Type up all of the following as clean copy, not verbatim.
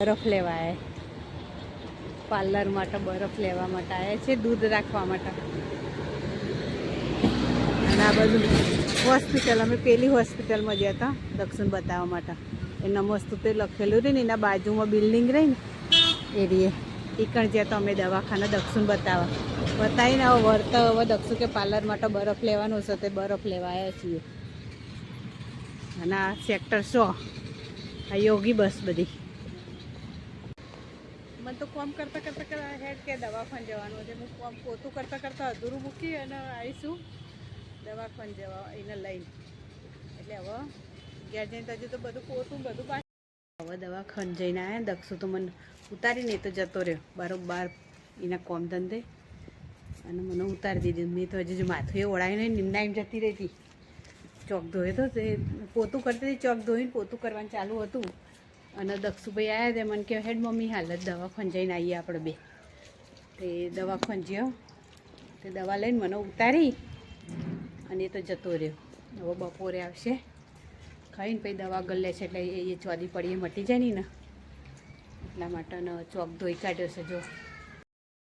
બરફ લેવા આવ્યા, પાર્લર માટે બરફ લેવા માટે આવ્યા છે, દૂધ રાખવા માટે. અને આ બધું હોસ્પિટલ, અમે પેલી હોસ્પિટલમાં ગયા હતા દક્ષિણ બતાવવા માટે. એ નમસ્તુ તે લખેલું રહી ને એના બાજુમાં બિલ્ડિંગ રહી ને એરીએ ઈકણ જ્યાં તો અમે દવાખાના દક્ષિણ બતાવીને હવે વળતા હવે દક્ષિણ કે પાર્લર માટે બરફ લેવાનું છે, તે બરફ લેવા આવ્યા છીએ. અને આ સેક્ટર 100 આ યોગી બસ બધી. મને તો કોમ કરતા હેડ કે દવાખાને જવાનું છે. હું કોમ પોતું કરતાં અધૂરું મૂકી અને આવીશું દવાખાને જવા એને લઈને. એટલે હવે ઘેર જઈને હજુ તો બધું પોતું બધું પાછું. હવે દવાખાને જઈને આવ્યા. દક્ષુ તો મને ઉતારીને તો જતો રહ્યો બરોબર એના કોમ ધંધે, અને મને ઉતારી દીધી. મેં તો હજુ માથું એ ઓળાવીને નિમના એમ જતી રહી હતી. ચોક ધોયો તો તે પોતું કરતી હતી, ચોક ધોઈને પોતું કરવાનું ચાલુ હતું. અને દક્ષુભાઈ આવ્યા તે મને કહે હેડ મમ્મી હાલત દવાખાને જઈને આવીએ આપણે બે. તે દવાખાને ગયો, તે દવા લઈને મને ઉતારી અને એ તો જતો રહ્યો. હવે બપોરે આવશે ખાઈને પછી દવા ગલે છે એટલે એ ચોદી પડીએ મટી જાય ને એટલા માટે ચોક ધોઈ કાઢ્યો છે. જો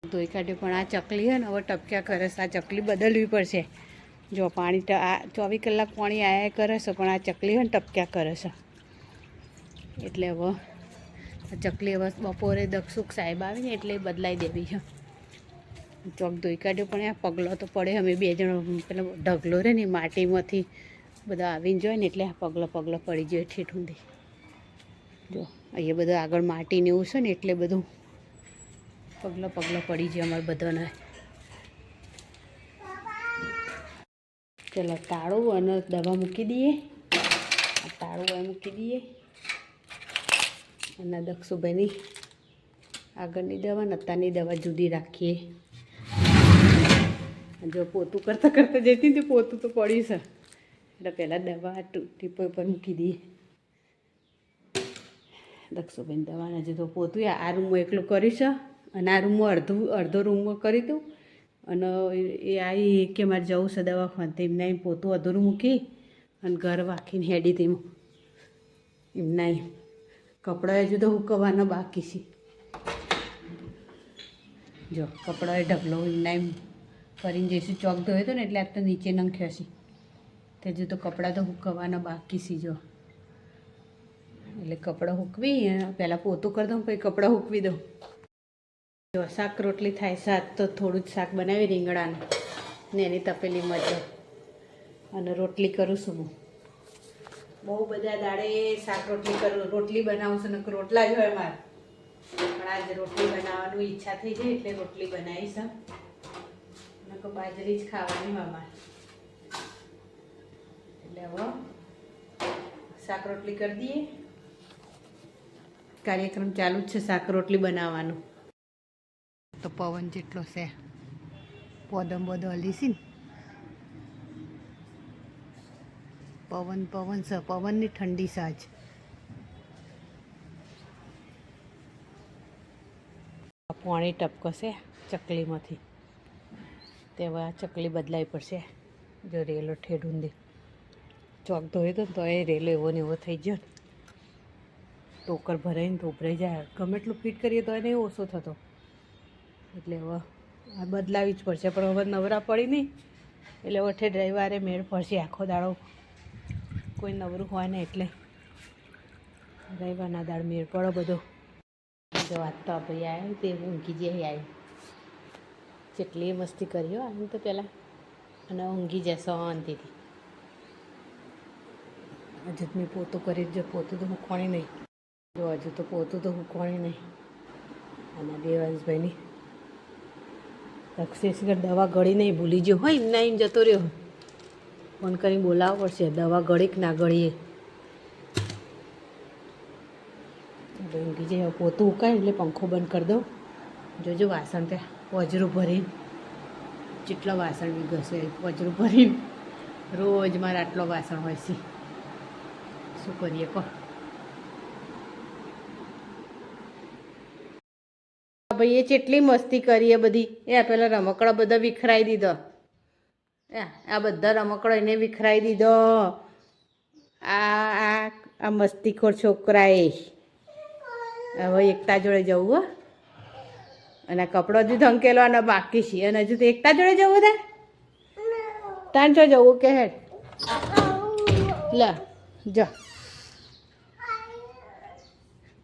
ધોઈ કાઢ્યો, પણ આ ચકલી છે ને હવે ટપક્યા કરે છે. આ ચકલી બદલવી પડશે. જો પાણી આ 24 કલાક પાણી આયા કરે છે, પણ આ ચકલી છે ને ટપક્યા કરે છે. એટલે હવે ચકલી હવે બપોરે દક્ષુક સાહેબ આવીને એટલે બદલાઈ દેવી છે. ચોક ધોઈ કાઢ્યો, પણ આ પગલો તો પડે. અમે બે જણ પેલો ઢગલો રહે ને માટીમાંથી બધા આવીને જોઈએ ને એટલે આ પગલો પડી જાય ઠેઠ ઊંધી. જો અહીંયા બધું આગળ માટીને એવું છે ને એટલે બધું પગલો પડી જાય અમારે બધાને. ચલો તાળું અને દવા મૂકી દઈએ. તાળું એ મૂકી દઈએ અને દક્ષુભાઈની આગળની દવા ને અત્યારની દવા જુદી રાખીએ. જો પોતું કરતાં જતી ને પોતું તો પડ્યું છે એટલે પહેલાં દવા ટીપો ઉપર મૂકી દઈએ. દક્ષુભાઈની દવાને હજુ તો પોતું આ રૂમમાં એકલું કર્યું છે અને આ રૂમમાં અડધો રૂમમાં કરી દઉં. અને એ આવી કે મારે જવું છે દવાખાને, તેમને પોતું અધૂરું મૂકી અને ઘર વાંકીને હેડી તેમાં એમના કપડાં હજુ તો હુકવવાના બાકી છે. જો કપડાં ઢગલો એમના એમ કરીને જઈશું. ચોક ધોયો હતો ને એટલે આજ તો નીચે નંખ્યો છે. તે હજુ તો કપડાં તો હુકવવાના બાકી છે. જો એટલે કપડાં હૂકવી પહેલાં પોતું કરી દઉં પછી કપડાં હૂકવી દઉં. જો શાક રોટલી થાય. શાક તો થોડું જ શાક બનાવી રીંગણાનું ને એની તપેલીમાં જ, અને રોટલી કરું છું હું. બહુ બધા દાડે શાક રોટલી કરું, રોટલી બનાવું છું ને રોટલા જ હોય મારે. પણ આજે રોટલી બનાવવાની ઈચ્છા થઈ જાય એટલે રોટલી બનાવીશ. નકર બાજરી જ ખાવાની હોય મારે. એટલે હવે શાક રોટલી કરી દઈએ. કાર્યક્રમ ચાલુ જ છે શાક રોટલી બનાવવાનું. તો પવન જેટલો છે, પોદમ બધો હલી છે ને પવન છે. પવનની ઠંડી છે આજ. પાણી ટપકશે ચકલીમાંથી. તે હવે આ ચકલી બદલાવી પડશે. જો રેલો ઠેઠ ઊંધી ચોક ધોયો તો એ રેલો એવો ને એવો થઈ ગયો ને. ટોકર ભરાઈને તો ઉભરાઈ જાય. ગમે એટલું ફિટ કરીએ તો એને ઓછો થતો. એટલે હવે આ બદલાવી જ પડશે. પણ હવે નવરા પડી નહીં એટલે હવે ઠેઠ રવિવારે મેળ પડશે. આખો દાડો કોઈ નવરું હોય ને એટલે રવિવારના દાડ મેળ પડો બધો. જો વાત તો ભાઈ આવ્યો તે ઊંઘી જાય આવી. જેટલી મસ્તી કરી આમ તો પહેલાં અને ઊંઘી જાય શાંતિથી. હજુ મેં પોતું કરી જો પોતું તો મૂકવાની નહીં. જો હજુ તો પોતું તો મૂકવાની નહીં. અને દેવાંશભાઈની દક્ષેશગઢ દવા ગળી નહીં ભૂલી ગયો હોય એમના એમ જતો રહ્યો. ફોન કરીને બોલાવવો પડશે દવા ગળી કે ના ગળીએ. ઊંઘી જાય. પોતું ઉકાય એટલે પંખો બંધ કરી દઉં. જોજો વાસણ ત્યાં વજરું ભરીને જેટલા વાસણ બી ઘસે વજરું ભરીને રોજ મારે આટલો વાસણ હોય છે. શું કરીએ કહો. ભાઈ એ કેટલી મસ્તી કરીએ બધી. એ પેલા રમકડા બધા વિખરાઈ દીધો. આ બધા રમકડો એને વિખરાઈ દીધો. આ મસ્તીખોર છોકરાએ હવે એકતા જોડે જવું હો. અને કપડો હજુ ધંકેલવાનો બાકી છે અને હજુ તો એકતા જોડે જવું તાર તાન જો જવું કે હેડ લ જો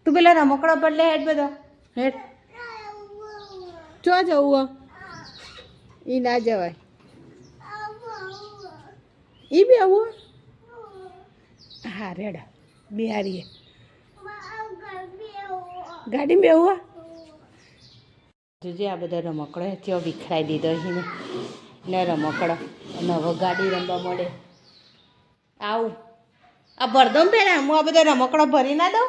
તું પેલા રમકડો પર લે હેડ બધો હેડ ચો જવું એ ના જવાય એ બી આવું હા રેડ બિહારીએ ગાડી બેવું જોજે આ બધા રમકડો ત્યાં વિખરાઈ દીધો છે ને રમકડો અને હવે ગાડી રમવા મળે આવું આ ભરદો પેલા હું આ બધા રમકડો ભરી ના દઉં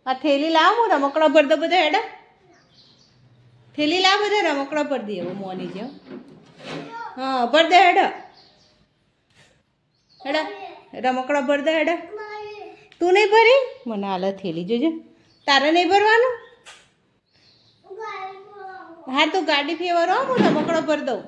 આ થેલી લાવ હું રમકડો ભર દો બધા હેડો થેલી લાવ બધા રમકડો ભર દઈએ એવું મોની જેમ હા ભર દે હેડો હેડો રમકડો ભર દે હેડો તું નહીં ભરી મને હાલ થેલી જોજે તારે નહીં ભરવાનું હા તો ગાડી ફેવરો હું રમકડો ભર દઉં